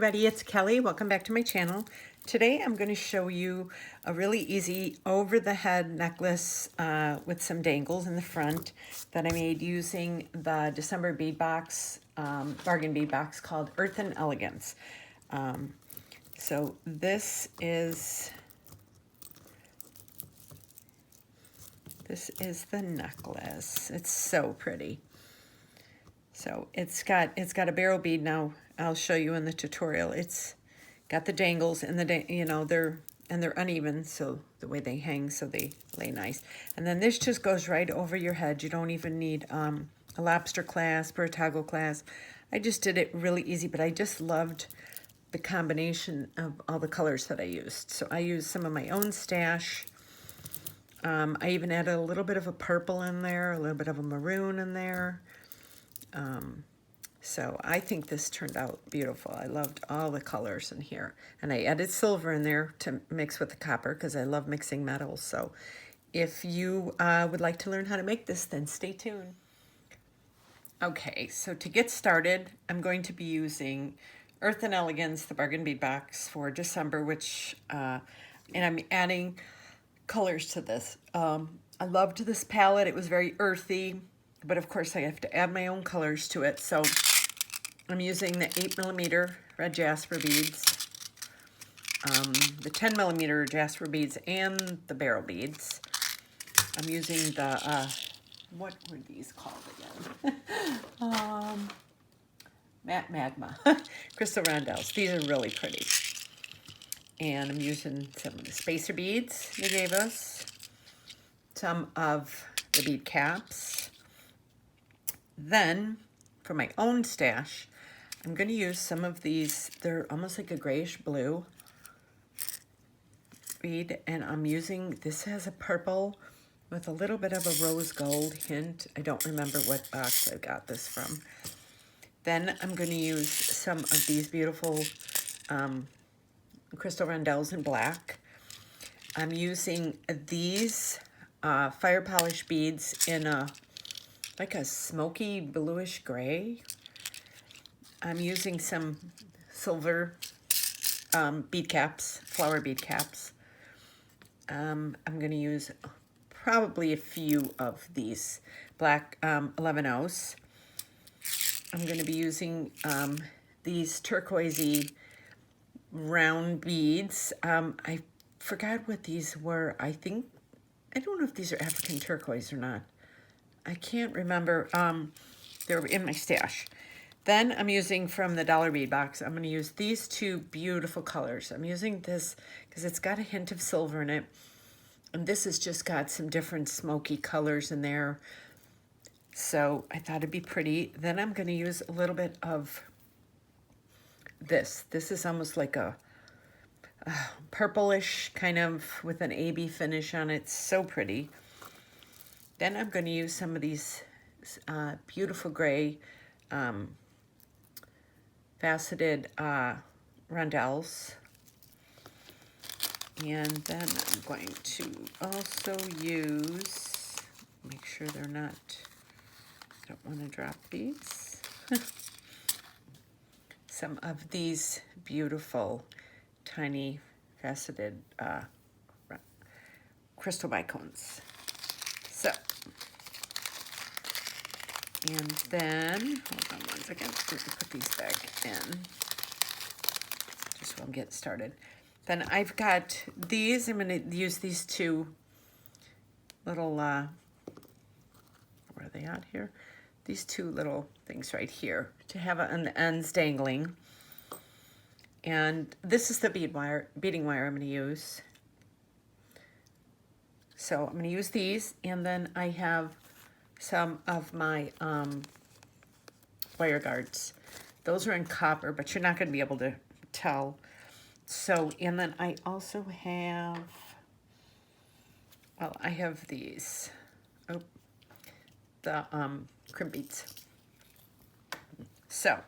everybody, it's Kelly. Welcome back to my channel. Today I'm going to show you a really easy over-the-head necklace with some dangles in the front that I made using the December bead box, bargain bead box called Earth and Elegance. So this is the necklace. It's so pretty. So it's got a barrel bead. Now I'll show you in the tutorial. It's got the dangles and they're uneven, so the way they hang, so they lay nice. And then this just goes right over your head. You don't even need a lobster clasp or a toggle clasp. I just did it really easy, but I just loved the combination of all the colors that I used. So I used some of my own stash. I even added a little bit of a purple in there, a little bit of a maroon in there. So I think this turned out beautiful. I loved all the colors in here. And I added silver in there to mix with the copper because I love mixing metals. So if you would like to learn how to make this, then stay tuned. Okay, so to get started, I'm going to be using Earth and Elegance, the bargain bead box for December, which, and I'm adding colors to this. I loved this palette. It was very earthy, but of course I have to add my own colors to it. So I'm using the 8mm red jasper beads, the 10mm jasper beads, and the barrel beads. I'm using the, what were these called again? Matte Magma, crystal rondelles. These are really pretty. And I'm using some of the spacer beads they gave us, some of the bead caps. Then, for my own stash, I'm going to use some of these. They're almost like a grayish blue bead, and I'm using, this has a purple with a little bit of a rose gold hint. I don't remember what box I got this from. Then I'm going to use some of these beautiful crystal rondelles in black. I'm using these fire polish beads in like a smoky bluish gray. I'm using some silver bead caps, flower bead caps. I'm going to use probably a few of these black 11-0s. I'm going to be using these turquoisey round beads. I forgot what these were. I don't know if these are African turquoise or not. I can't remember. They were in my stash. Then I'm using from the dollar bead box, I'm going to use these two beautiful colors. I'm using this because it's got a hint of silver in it. And this has just got some different smoky colors in there. So I thought it'd be pretty. Then I'm going to use a little bit of this. This is almost like a purplish kind of with an AB finish on it. So pretty. Then I'm going to use some of these beautiful gray faceted rondelles. And then I'm going to also use, make sure they're not, I don't want to drop these, some of these beautiful tiny faceted crystal bicones. So, and then, hold on one second, I'm going to put these back in, just while I'm getting started. Then I've got these, I'm going to use these two little, where are they at here? These two little things right here to have on the ends dangling. And this is the beading wire I'm going to use. So I'm going to use these, and then I have some of my wire guards. Those are in copper, but you're not going to be able to tell. So, and then I also have, well, I have these, the crimp beads. So,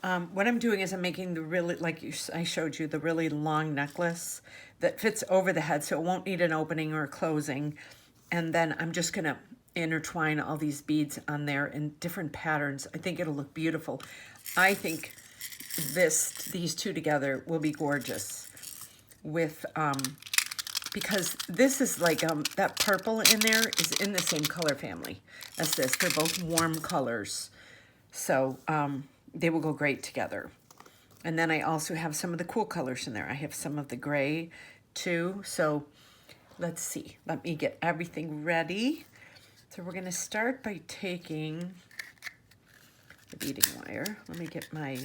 what I'm doing is I'm making the really, I showed you, the really long necklace that fits over the head, so it won't need an opening or a closing. And then I'm just going to intertwine all these beads on there in different patterns. I think it'll look beautiful. I think these two together will be gorgeous with, because this is like, that purple in there is in the same color family as this. They're both warm colors. So they will go great together. And then I also have some of the cool colors in there. I have some of the gray too. So let's see. Let me get everything ready. So we're going to start by taking the beading wire. Let me get my,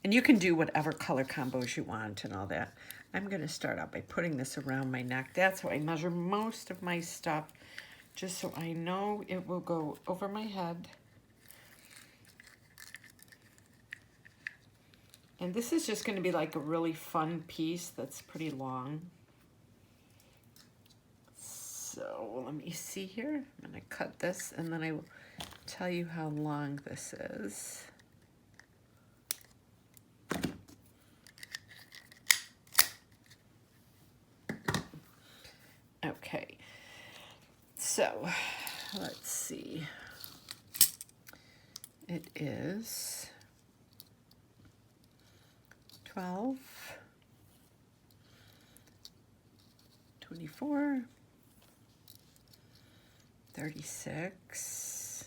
and you can do whatever color combos you want and all that. I'm going to start out by putting this around my neck. That's how I measure most of my stuff, just so I know it will go over my head. And this is just going to be like a really fun piece that's pretty long. So let me see here. I'm going to cut this and then I will tell you how long this is. Okay, so let's see. It is 12, 24, 36,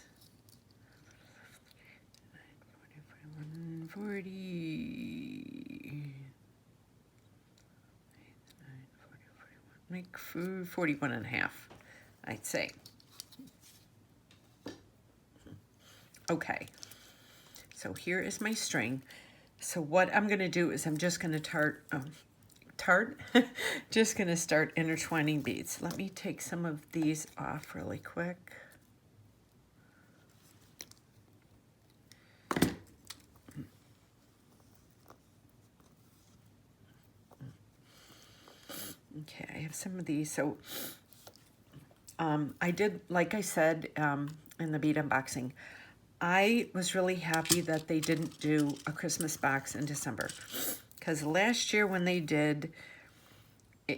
41, 40, make 41 and a half, I'd say. Okay, so here is my string. So what I'm gonna do is I'm just gonna just gonna start intertwining beads. Let me take some of these off really quick. Okay, I have some of these. So I did, like I said in the bead unboxing, I was really happy that they didn't do a Christmas box in December. Because last year when they did,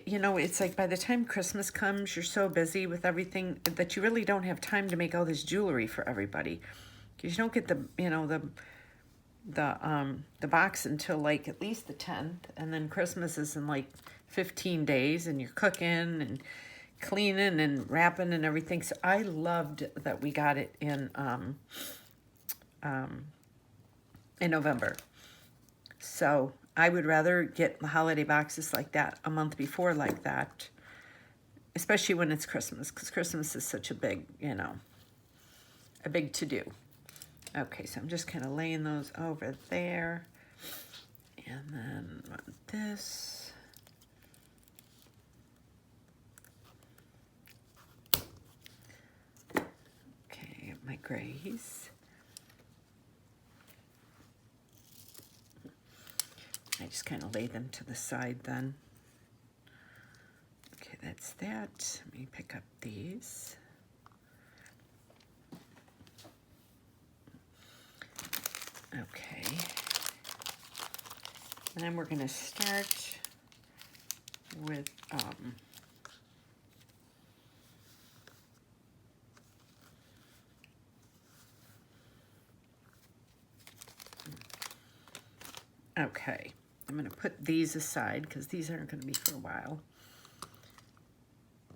you know, it's like by the time Christmas comes, you're so busy with everything that you really don't have time to make all this jewelry for everybody. Because you don't get the, you know, the box until like at least the 10th. And then Christmas is in like 15 days and you're cooking and cleaning and wrapping and everything. So I loved that we got it in November. So I would rather get the holiday boxes like that a month before like that, especially when it's Christmas, because Christmas is such a big, you know, a big to-do. Okay, so I'm just kind of laying those over there. And then this. Okay, my grays. I just kind of lay them to the side then. Okay, that's that. Let me pick up these. Okay. And then we're going to start with okay. I'm going to put these aside because these aren't going to be for a while.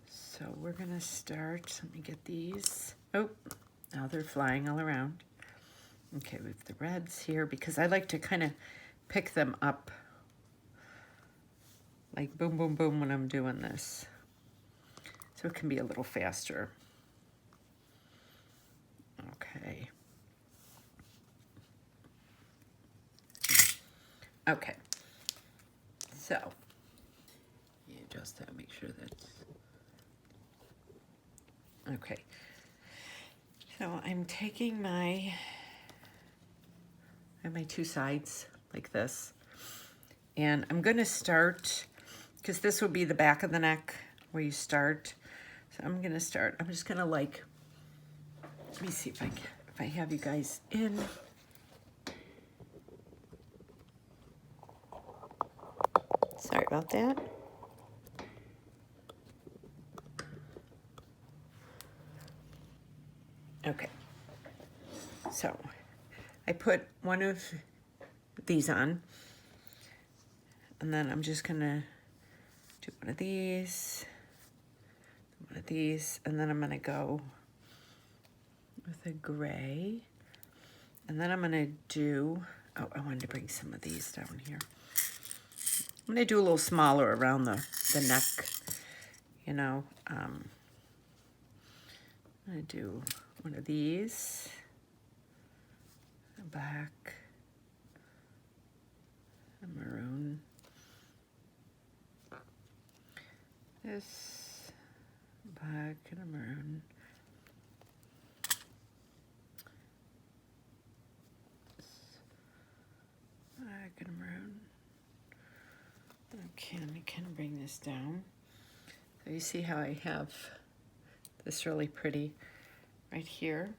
So we're going to start. Let me get these. Oh, now they're flying all around. Okay, we have the reds here because I like to kind of pick them up like boom, boom, boom when I'm doing this. So it can be a little faster. Okay. Okay. So, you just have to make sure that's... Okay. So I'm taking my two sides like this. And I'm going to start, because this will be the back of the neck where you start. So I'm going to start. I'm just going to like, let me see if I have you guys in. Sorry about that. Okay. So I put one of these on, and then I'm just gonna do one of these, and then I'm gonna go with a gray, and then I'm gonna do, oh, I wanted to bring some of these down here. I'm gonna do a little smaller around the neck, you know. I'm gonna do one of these, a black, a maroon, this, black and a maroon, black and a maroon. Okay, I can bring this down. So you see how I have this really pretty right here.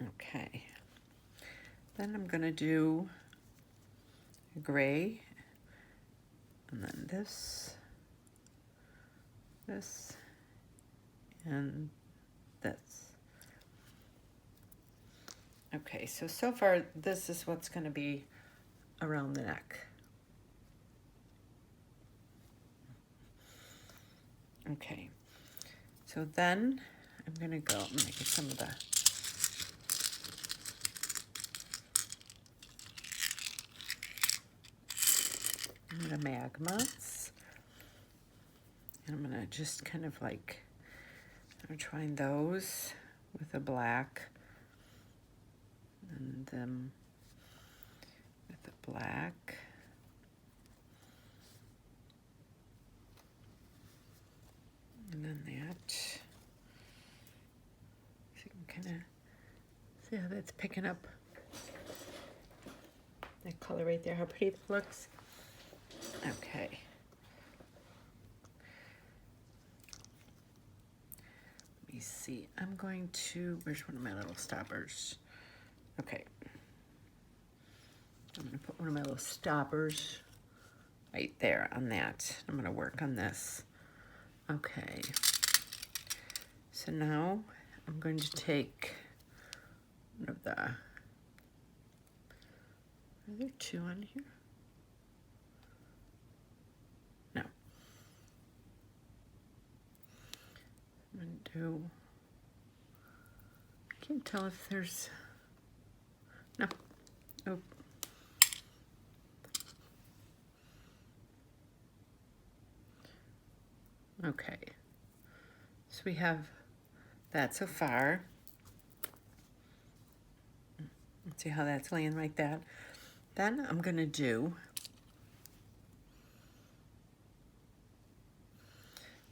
Okay. Then I'm gonna do a gray, and then this, and this. Okay, so far this is what's gonna be around the neck. Okay, so then I'm gonna get some of the magmas, and I'm gonna just kind of like, I'm trying those with a black, and then with a black, and then that. So you can kind of see how that's picking up that color right there, how pretty it looks. Okay. Let me see. I'm going to, where's one of my little stoppers? Okay. I'm going to put one of my little stoppers right there on that. I'm going to work on this. Okay. So now I'm going to take one of the, are there two on here? No. I'm going to do, I can't tell if there's, no. Oh. Okay, so we have that so far. Let's see how that's laying like that. Then I'm gonna do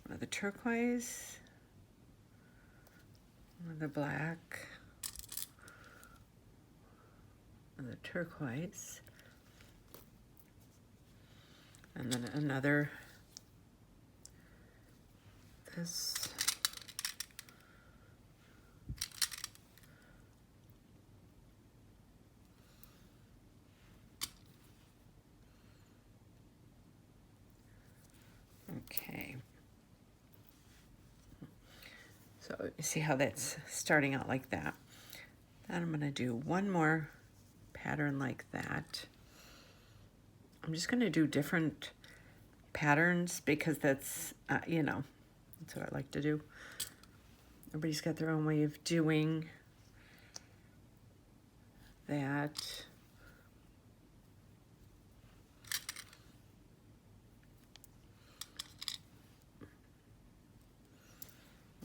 one of the turquoise, one of the black, one of the turquoise, and then another, this, okay. So you see how that's starting out like that. Then I'm gonna do one more pattern like that. I'm just gonna do different patterns because that's, you know, that's what I like to do. Everybody's got their own way of doing that.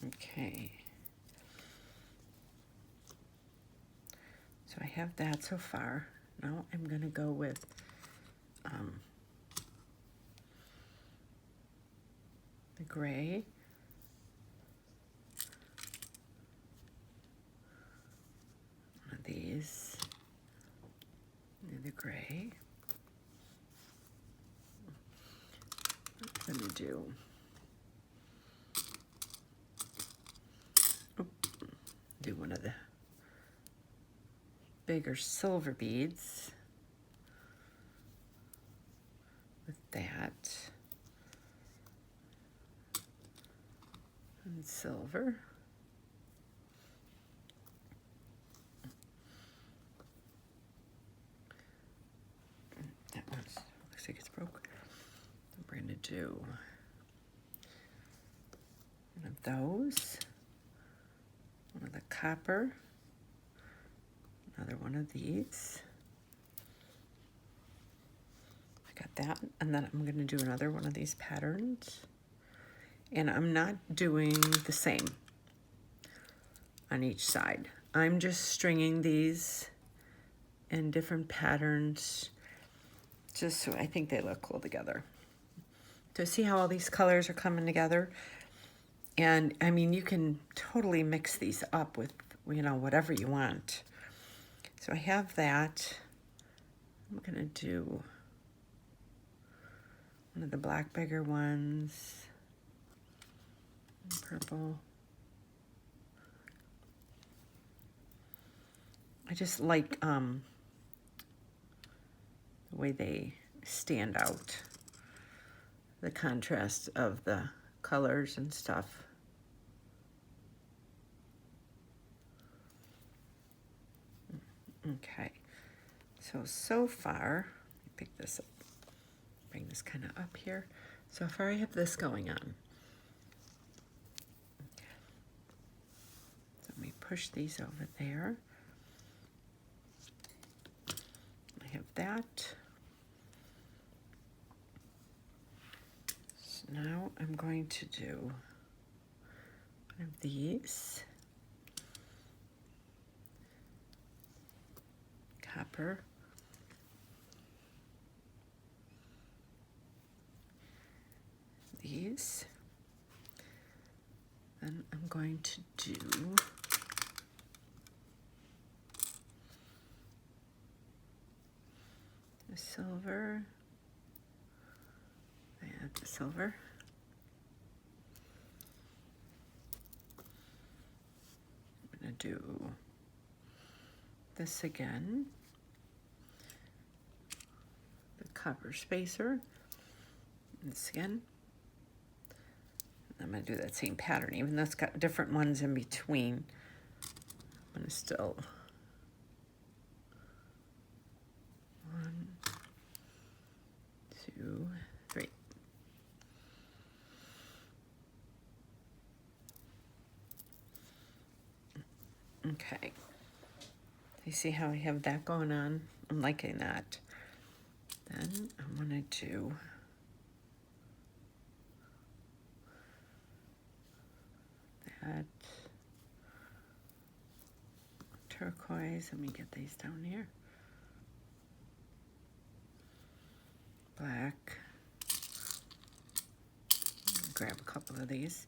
Okay. So I have that so far. Now I'm gonna go with the gray. One of these. And the gray. I'm gonna do one of the bigger silver beads with that and silver. looks like it's broke. We're gonna do one of those, one of the copper, another one of these. I got that, and then I'm gonna do another one of these patterns. And I'm not doing the same on each side. I'm just stringing these in different patterns, just so I think they look cool together. So see how all these colors are coming together? And I mean, you can totally mix these up with, you know, whatever you want. So I have that. I'm gonna do one of the black bigger ones. Purple. I just like the way they stand out, the contrast of the colors and stuff. Okay, so far, let me pick this up, bring this kind of up here. So far I have this going on. So let me push these over there. I have that. So now I'm going to do one of these. Copper. These. Then I'm going to do the silver. I add the silver. I'm going to do this again. The copper spacer. This again. I'm going to do that same pattern, even though it's got different ones in between. I'm going to still 1, 2, 3. Okay. You see how I have that going on? I'm liking that. Then I'm going to do that turquoise. Let me get these down here. Black. Grab a couple of these.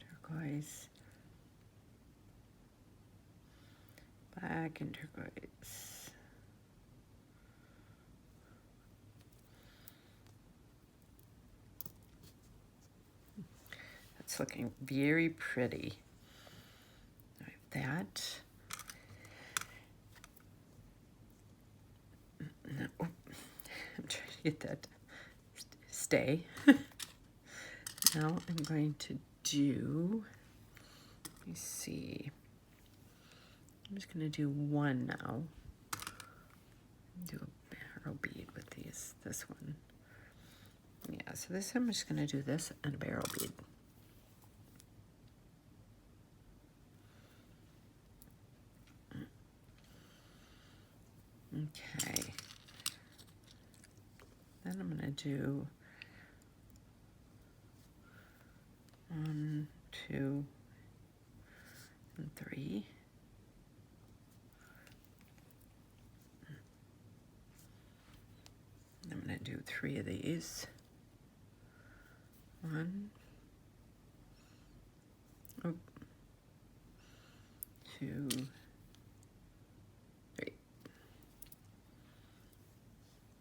Turquoise. Black and turquoise. That's looking very pretty. I have that. No, oh, I'm trying to get that to stay. Now I'm going to do, let me see. I'm just going to do one now. Do a barrel bead with this one. Yeah, so this I'm just going to do this and a barrel bead. Okay. Then I'm going to do 1, 2, and 3. I'm going to do 3 of these. 1, 2, 3.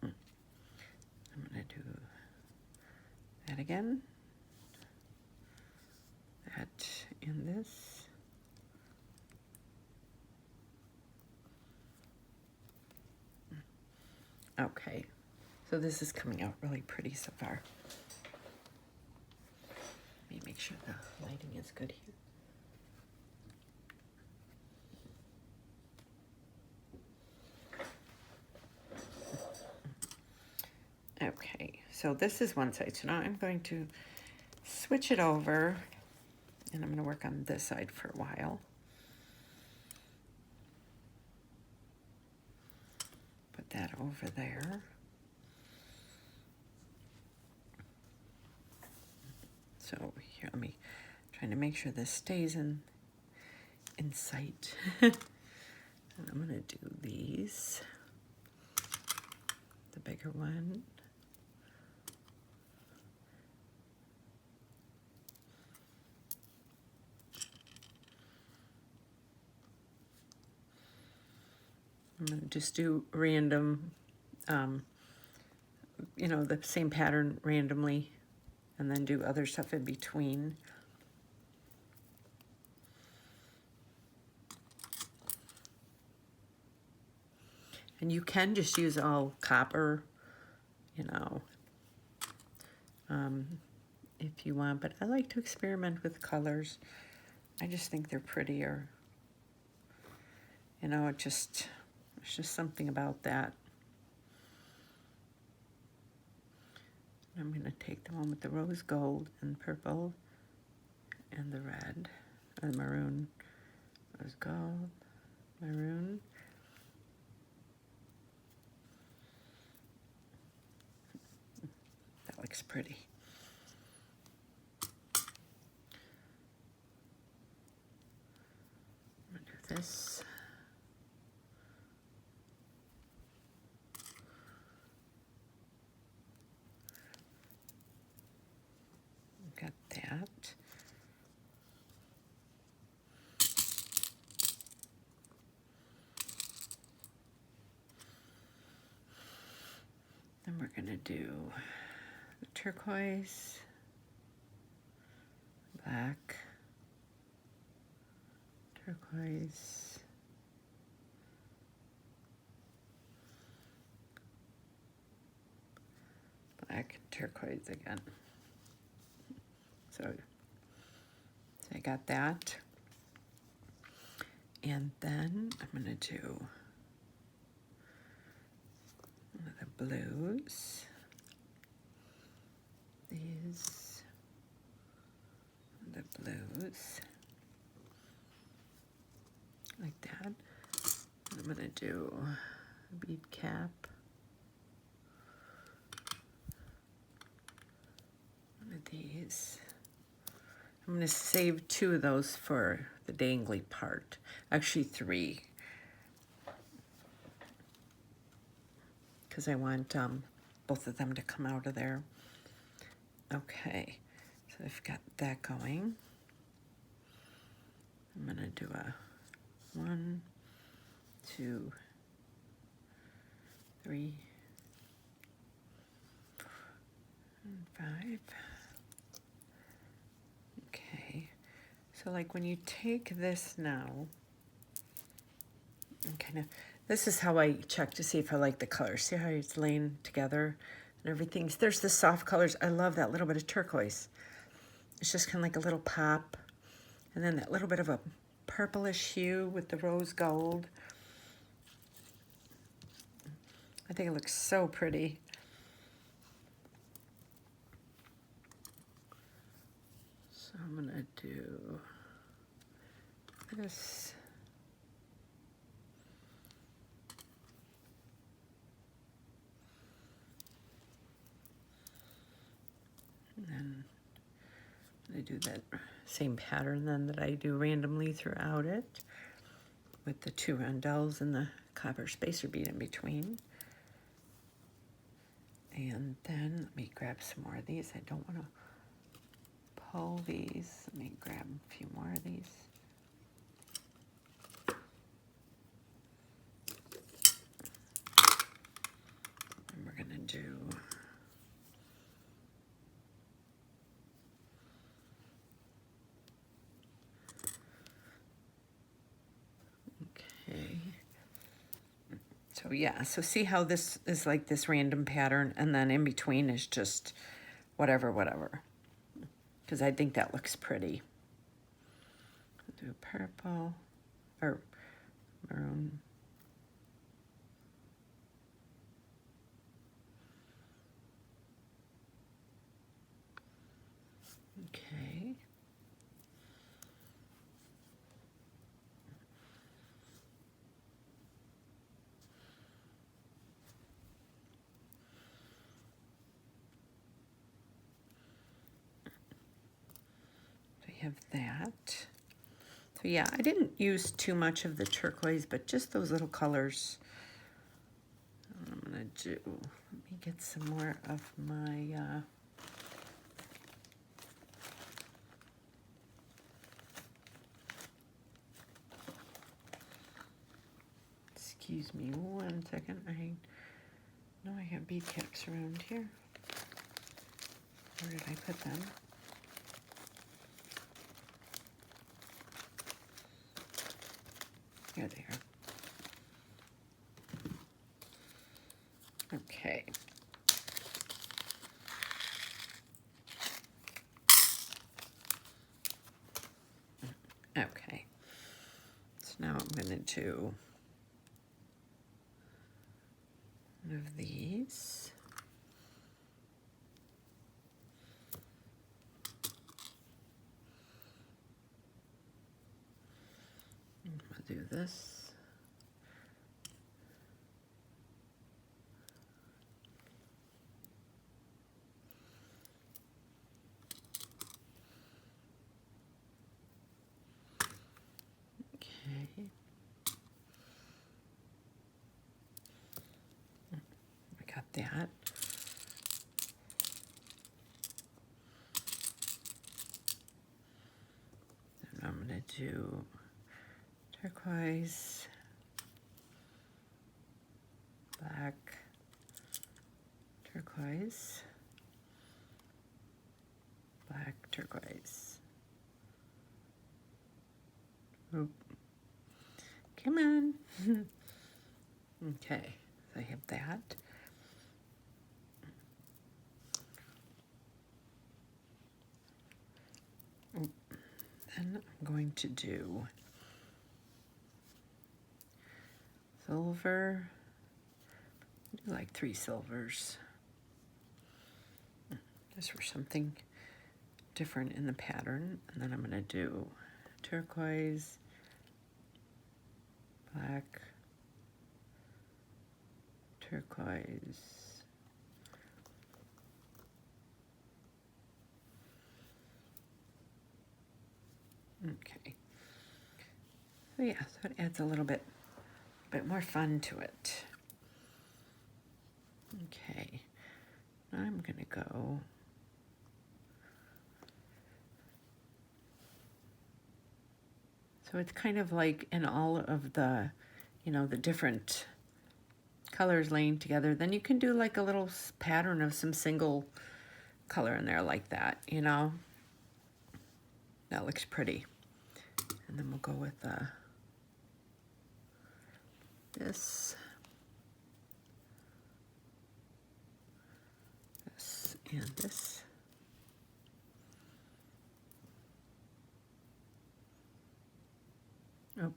I'm going to do that again. That and this. Okay, so this is coming out really pretty so far. Let me make sure the lighting is good here. So this is one side. So now I'm going to switch it over, and I'm going to work on this side for a while. Put that over there. So here, let me trying to make sure this stays in sight. And I'm going to do these. The bigger one. I'm going to just do random, you know, the same pattern randomly, and then do other stuff in between. And you can just use all copper, you know, if you want, but I like to experiment with colors. I just think they're prettier. You know, it's just something about that. I'm going to take the one with the rose gold and purple and the red, or the maroon, rose gold, maroon. That looks pretty. I'm going to do this. Got that. Then we're going to do the turquoise, black, turquoise, black, and turquoise again. So I got that. And then I'm going to do one of the blues. These, the blues, like that. I'm going to do a bead cap. One of these. I'm going to save 2 of those for the dangly part. Actually 3. Because I want both of them to come out of there. Okay, so I've got that going. I'm going to do a 1, 2, 3, and 5. Okay, so like when you take this now, and kind of, this is how I check to see if I like the color. See how it's laying together and everything. There's the soft colors. I love that little bit of turquoise. It's just kind of like a little pop. And then that little bit of a purplish hue with the rose gold. I think it looks so pretty. So I'm going to do this. And then I do that same pattern then that I do randomly throughout it with the 2 rondelles and the copper spacer bead in between. And then let me grab some more of these. I don't want to pull these. Let me grab a few more of these. And we're going to do so yeah, so see how this is like this random pattern, and then in between is just whatever, because I think that looks pretty. I'll do purple or maroon. Okay. We have that. So yeah, I didn't use too much of the turquoise, but just those little colors. I'm gonna do, let me get some more of my, excuse me 1 second. I know I have bead caps around here. Where did I put them? Here they are. Okay. Okay. So now I'm going to do one of these. I'm going to do this. Okay. I got that. And I'm going to do turquoise, black, turquoise, black, turquoise. Oop. Come on. Okay, so I have that. Oop. Then I'm going to do silver. I do like 3 silvers. Just for something different in the pattern. And then I'm going to do turquoise, black, turquoise, okay. So yeah, so it adds a little bit more fun to it. Okay, now I'm gonna go so it's kind of like in all of the, you know, the different colors laying together. Then you can do like a little pattern of some single color in there like that, you know. That looks pretty. And then we'll go with this, and this. Oh.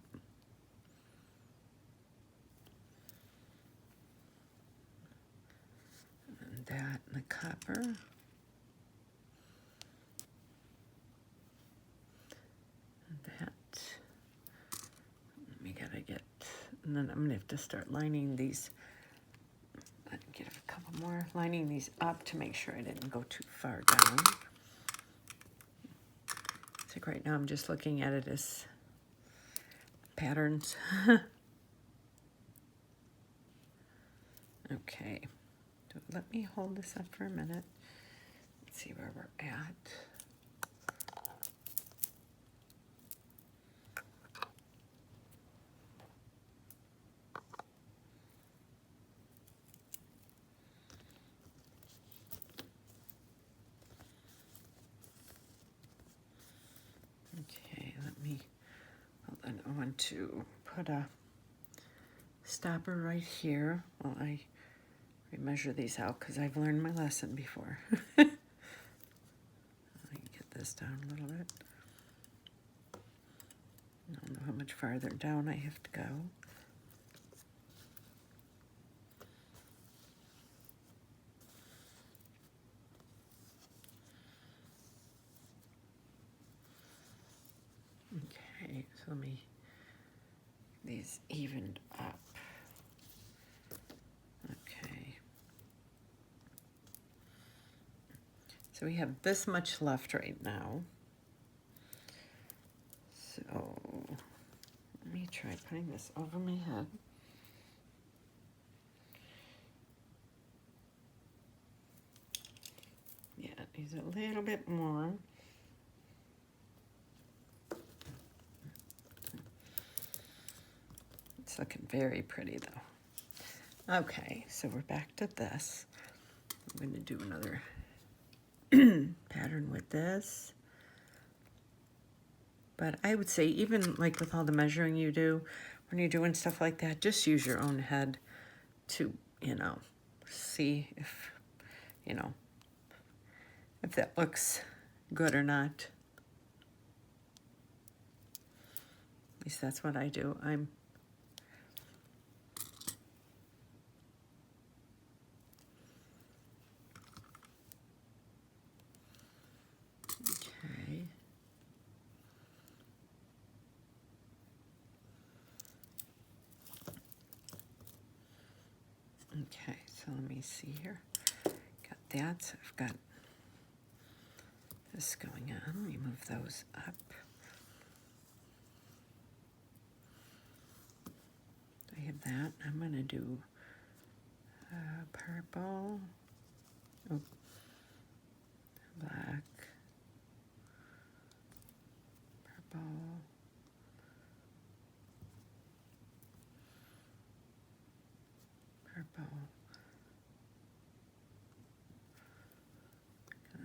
And that and the copper. That. We gotta get, and then I'm gonna have to start lining these. Get a couple more, lining these up to make sure I didn't go too far down. It's like right now I'm just looking at it as patterns. Okay, so let me hold this up for a minute. Let's see where we're at. Okay, let me, hold on, I want to put a stopper right here while I measure these out because I've learned my lesson before. I can get this down a little bit. I don't know how much farther down I have to go. So let me, these evened up. Okay. So we have this much left right now. So let me try putting this over my head. Yeah, it needs a little bit more. It's looking very pretty though. Okay, so we're back to this. I'm going to do another pattern with this. But I would say, even like with all the measuring you do, when you're doing stuff like that, just use your own head to, you know, see if, you know, if that looks good or not. At least that's what I do. Okay. Okay, so let me see here. Got that, so I've got this going on. Let me move those up. I have that. I'm going to do purple, oh, black, purple, purple,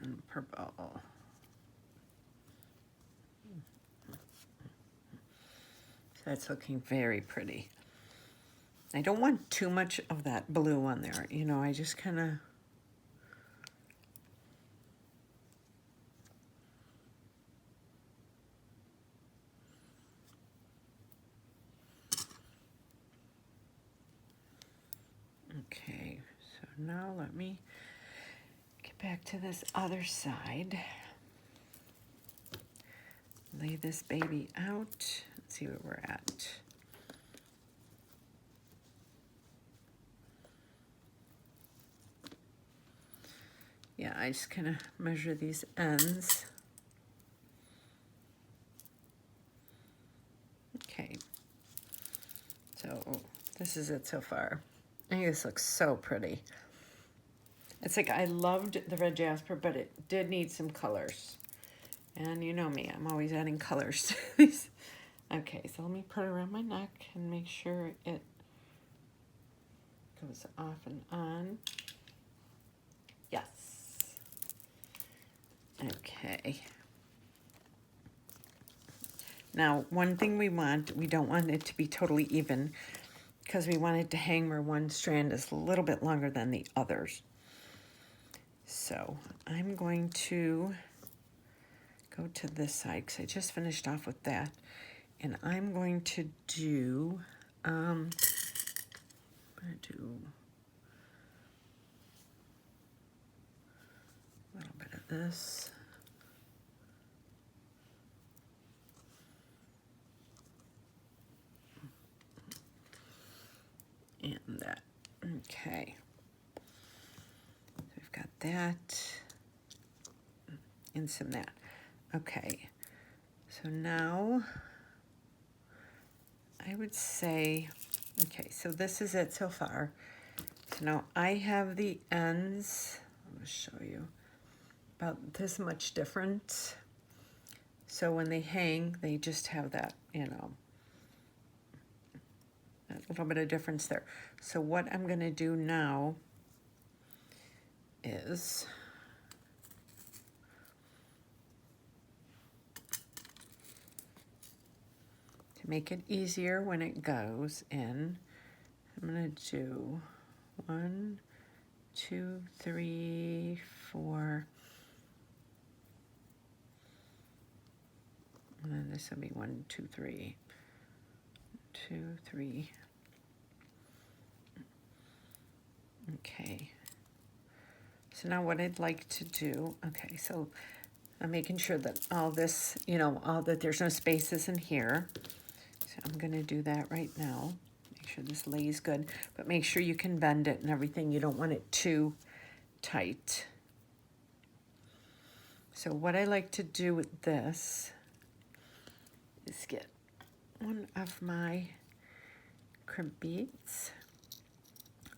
and purple. So that's looking very pretty. I don't want too much of that blue on there. You know, I just kind of... Okay, so now let me get back to this other side. Lay this baby out. Let's see where we're at. Yeah, I just kind of measure these ends. Okay. So this is it so far. I think this looks so pretty. It's like I loved the red jasper, but it did need some colors. And you know me, I'm always adding colors to these. Okay, so let me put it around my neck and make sure it goes off and on. Yes. Okay. Now, one thing we don't want it to be totally even, because we want it to hang where one strand is a little bit longer than the others. So I'm going to go to this side because I just finished off with that. And I'm going to do, I'm going to do a little bit of this. And that. Okay. So we've got that and some that. Okay. So now I would say, okay, so this is it so far. So now I have the ends, I'll show you, about this much different. So when they hang, they just have that, you know, a little bit of difference there. So what I'm going to do now is to make it easier when it goes in, I'm going to do 1, 2, 3, 4, and then this will be 1, 2, 3, 2, 3. Okay. So now what I'd like to do, okay, so I'm making sure that all this, you know, all that there's no spaces in here. So I'm going to do that right now. Make sure this lays good, but make sure you can bend it and everything. You don't want it too tight. So what I like to do with this is get one of my crimp beads.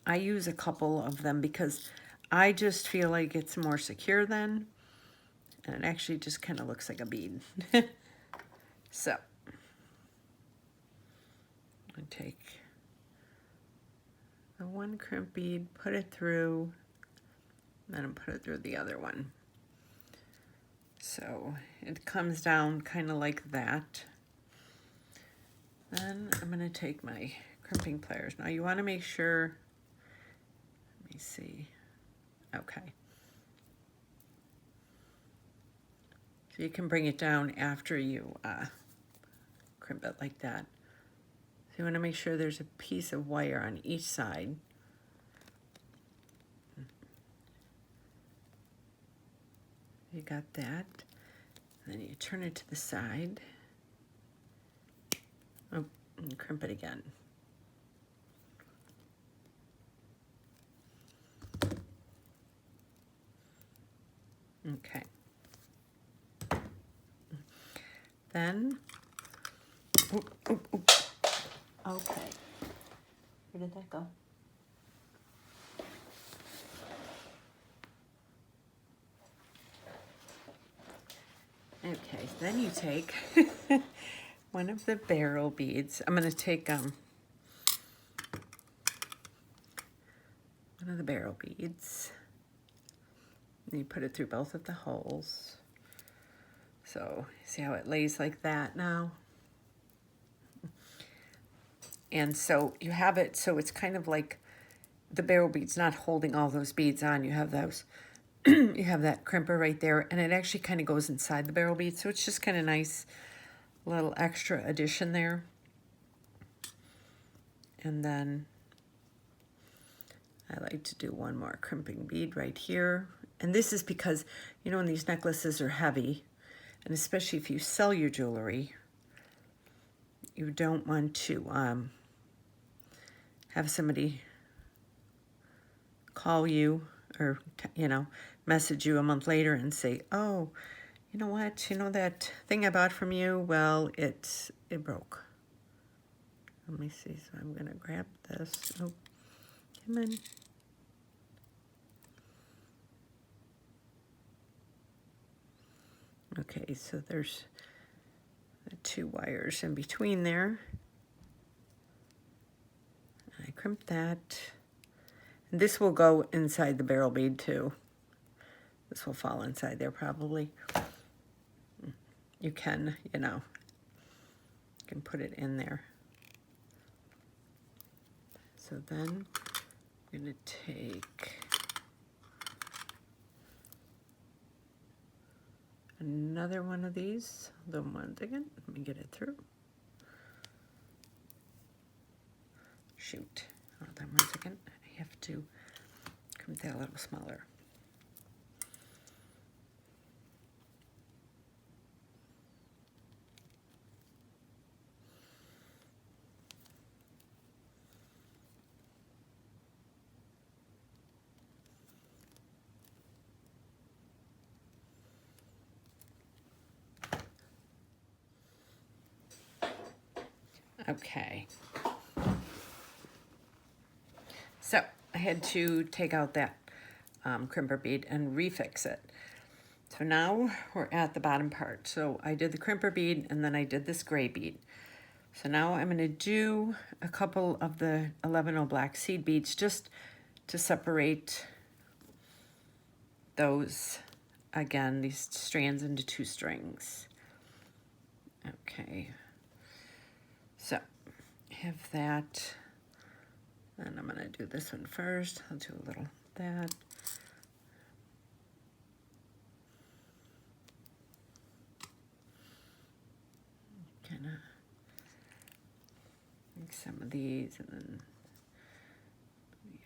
I use a couple of them because I just feel like it's more secure then, and it actually just kind of looks like a bead. So I take the one crimp bead, put it through, then put it through the other one. So it comes down kind of like that. Then I'm going to take my crimping pliers. Now you want to make sure, let me see, okay. So you can bring it down after you crimp it like that. So you want to make sure there's a piece of wire on each side. You got that. Then you turn it to the side. Oh, and crimp it again. Okay. Then, okay. Where did that go? Okay, then you take one of the barrel beads. I'm going to take one of the barrel beads. And you put it through both of the holes. So, see how it lays like that now? And so you have it, so it's kind of like the barrel bead's not holding all those beads on. You have those, you have that crimper right there, and it actually kind of goes inside the barrel bead. So it's just kind of nice little extra addition there. And then I like to do one more crimping bead right here. And this is because, you know, when these necklaces are heavy, and especially if you sell your jewelry, you don't want to have somebody call you or, you know, message you a month later and say, oh, you know what, you know that thing I bought from you? Well, it broke. Let me see, so I'm gonna grab this. Oh, come on. Okay, so there's the two wires in between there. I crimp that. And this will go inside the barrel bead too. This will fall inside there probably. You can, you know, you can put it in there. So then I'm going to take another one of these. Hold on one second. Let me get it through. Shoot. Hold on one second. I have to crimp that a little smaller. Okay. So I had to take out that crimper bead and refix it. So now we're at the bottom part. So I did the crimper bead and then I did this gray bead. So now I'm going to do a couple of the 11 black seed beads just to separate those, again, these strands into two strings. Okay. So I have that. And I'm going to do this one first. I'll do a little that. Kind of make some of these and then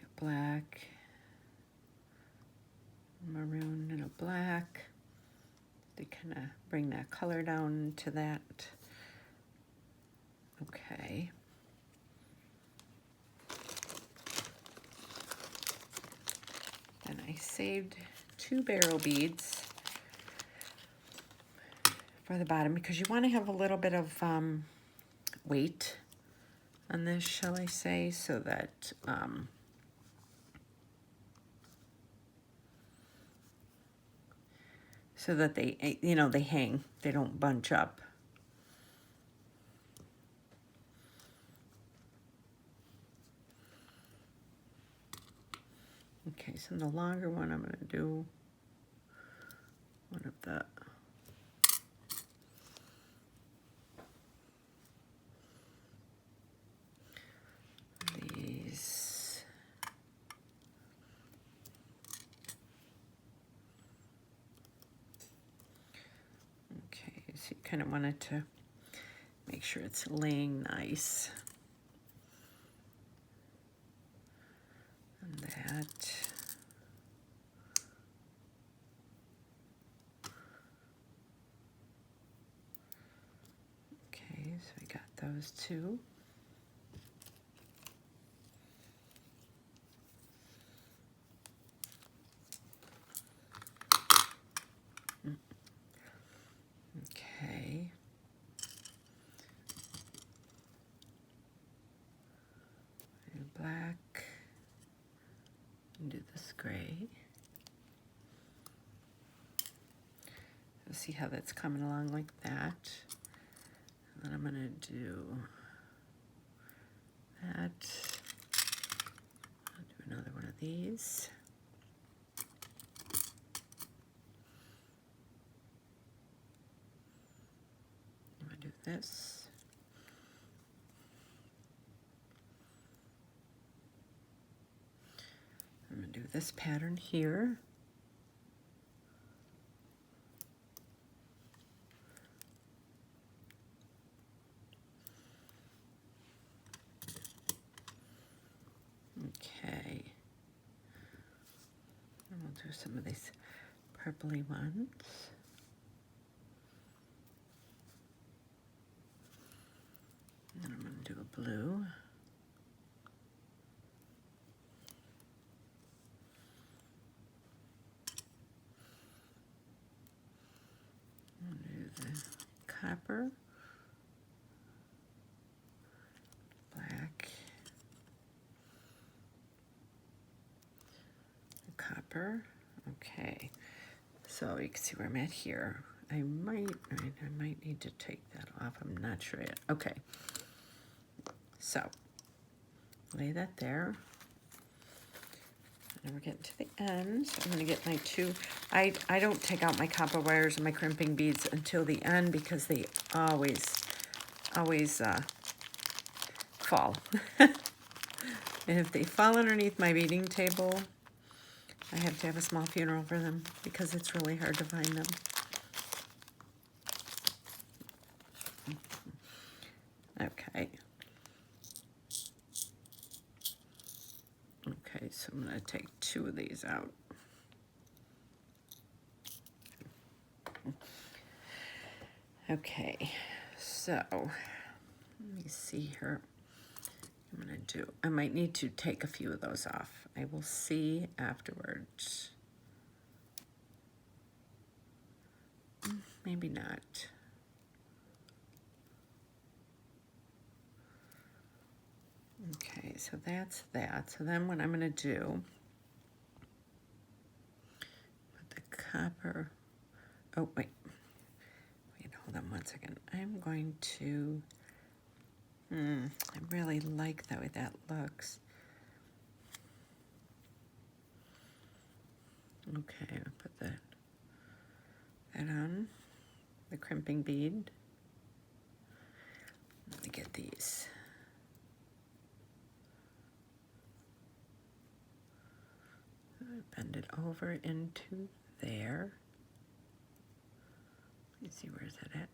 a black, maroon and a black. to kind of bring that color down to that. Okay. And I saved 2 barrel beads for the bottom because you want to have a little bit of weight on this, shall I say, so that they, you know, they hang, they don't bunch up. Okay, so in the longer one, I'm going to do one of the these. Okay, so you kind of wanted to make sure it's laying nice. And that. Okay, so we got those 2. Okay. Do black. And do this gray. See how that's coming along like that. And then I'm going to do that. I'll do another one of these. I'm going to do this. I'm going to do this pattern here. Okay. And we'll do some of these purpley ones. And then I'm going to do a blue. I'm going to do the copper. Black. The copper. Okay. So you can see where I'm at here. I might need to take that off. I'm not sure yet. Okay. So lay that there. And we're getting to the end. So I'm going to get my 2. I don't take out my copper wires and my crimping beads until the end because they always fall. And if they fall underneath my beading table, I have to have a small funeral for them because it's really hard to find them. Okay. Okay, so I'm going to take 2 of these out. Okay, so let me see here. I'm going to do, I might need to take a few of those off. I will see afterwards. Maybe not. Okay, so that's that. So then what I'm going to do, put the copper, oh wait, hold on one second. I'm going to, I really like the way that looks. Okay, I'll put that on, the crimping bead. Let me get these. Bend it over into there. Let me see, where's that at?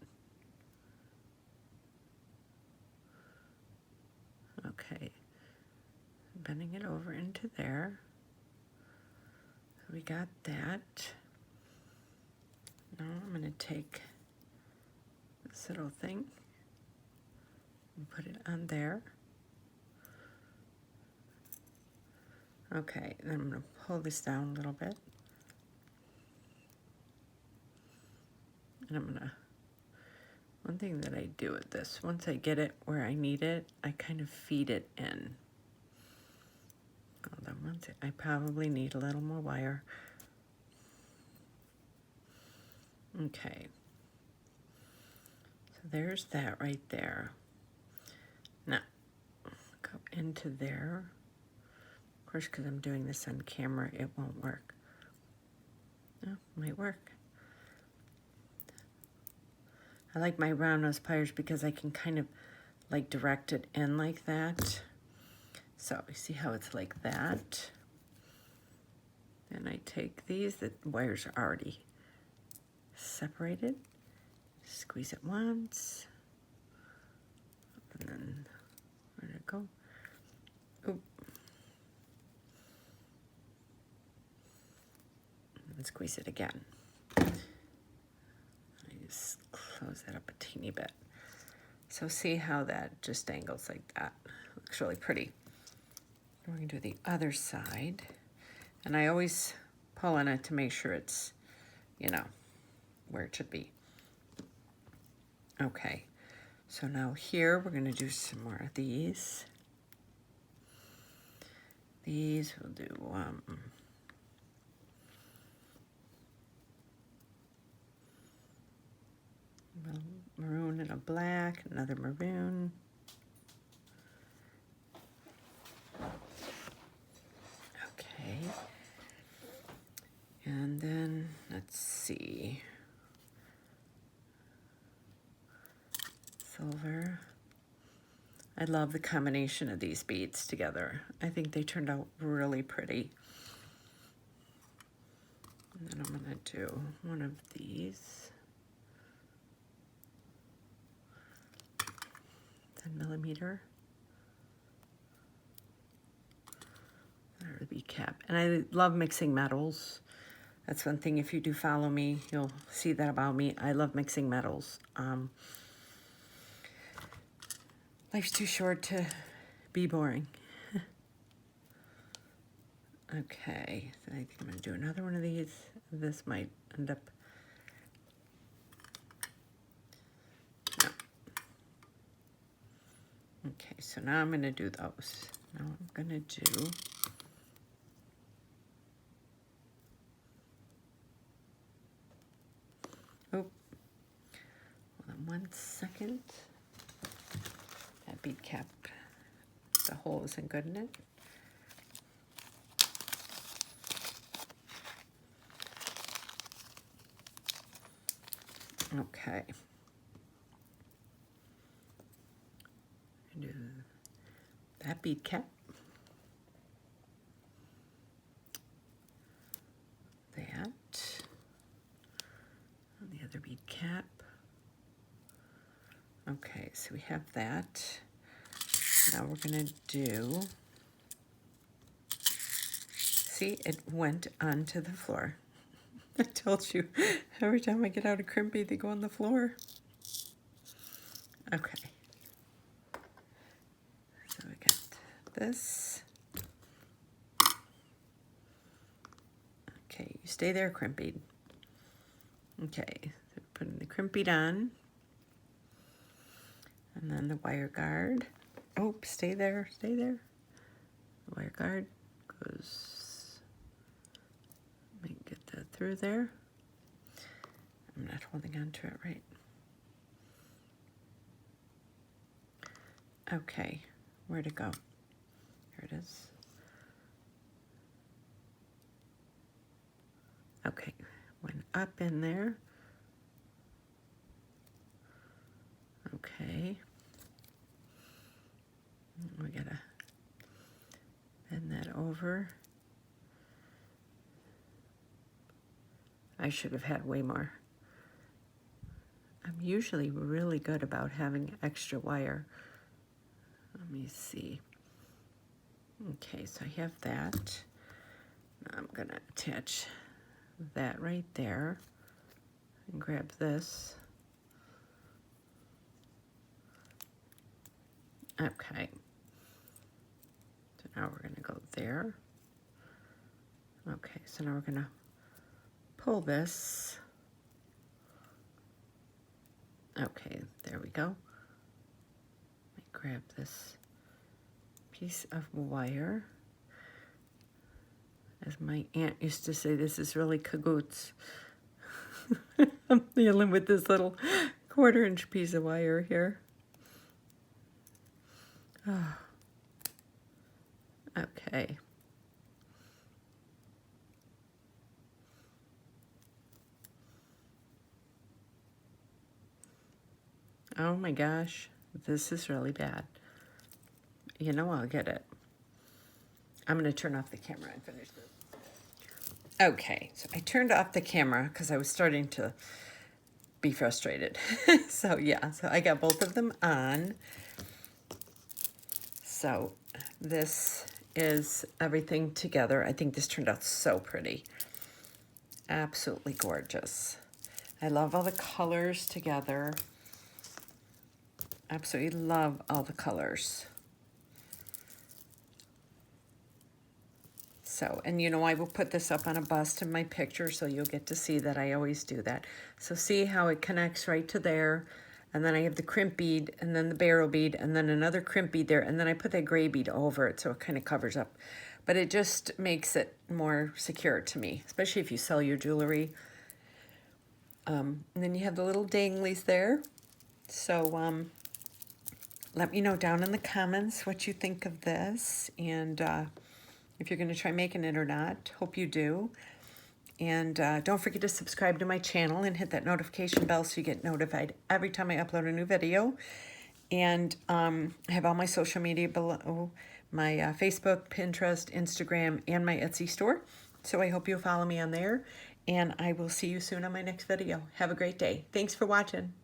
Okay, bending it over into there. So we got that. Now I'm going to take this little thing and put it on there. Okay, then I'm going to pull this down a little bit. And I'm going to, one thing that I do with this, once I get it where I need it, I kind of feed it in. Hold on one second. I probably need a little more wire. Okay. So there's that right there. Now, go into there. Of course, because I'm doing this on camera, it won't work. Oh, might work. I like my round nose pliers because I can kind of like direct it in like that. So you see how it's like that. Then I take these, the wires are already separated. Squeeze it once. And then, where did it go? Oop. And squeeze it again. I just close that up a teeny bit. So see how that just dangles like that. Looks really pretty. We're going to do the other side. And I always pull on it to make sure it's, you know, where it should be. Okay, so now here we're going to do some more of these. These we'll do maroon and a black, another maroon. Okay. And then, let's see. Silver. I love the combination of these beads together. I think they turned out really pretty. And then I'm going to do one of these. 10mm. There's the bead cap. And I love mixing metals. That's one thing, if you do follow me, you'll see that about me. I love mixing metals. Life's too short to be boring. Okay, so I think I'm going to do another one of these. This might end up... No. Okay, so now I'm going to do those. Now I'm going to do... Oh, hold on 1 second. That bead cap, the hole isn't good in it. Okay. Do that bead cap. That. And the other bead cap. Okay, so we have that. Now we're going to do, see, it went onto the floor. I told you, every time I get out a crimpy, they go on the floor. Okay. So we got this. Okay, you stay there, crimpy. Okay, so putting the crimpy on. And then the wire guard. Oh, stay there, stay there. The wire guard goes, let me get that through there. I'm not holding on to it right. Okay, where'd it go? Here it is. Okay, went up in there. Okay. We gotta bend that over. I should have had way more. I'm usually really good about having extra wire. Let me see. Okay, so I have that. Now I'm gonna attach that right there. and grab this. Okay. So now we're going to go there. Okay, so now we're going to pull this. Okay, there we go. Let me grab this piece of wire. As my aunt used to say, this is really cagoots. I'm dealing with this little 1/4-inch piece of wire here. Oh. Okay. Oh my gosh, this is really bad. You know, I'll get it. I'm going to turn off the camera and finish this. Okay, so I turned off the camera because I was starting to be frustrated. So yeah, so I got both of them on. So this is everything together. I think this turned out so pretty. Absolutely gorgeous. I love all the colors together. Absolutely love all the colors. So, and you know, I will put this up on a bust in my picture so you'll get to see that I always do that. So see how it connects right to there. And then I have the crimp bead and then the barrel bead and then another crimp bead there. And then I put that gray bead over it so it kind of covers up. But it just makes it more secure to me, especially if you sell your jewelry. And then you have the little danglies there. So let me know down in the comments what you think of this. And if you're going to try making it or not. Hope you do. And don't forget to subscribe to my channel and hit that notification bell so you get notified every time I upload a new video. And I have all my social media below, my Facebook, Pinterest, Instagram, and my Etsy store. So I hope you'll follow me on there. And I will see you soon on my next video. Have a great day. Thanks for watching.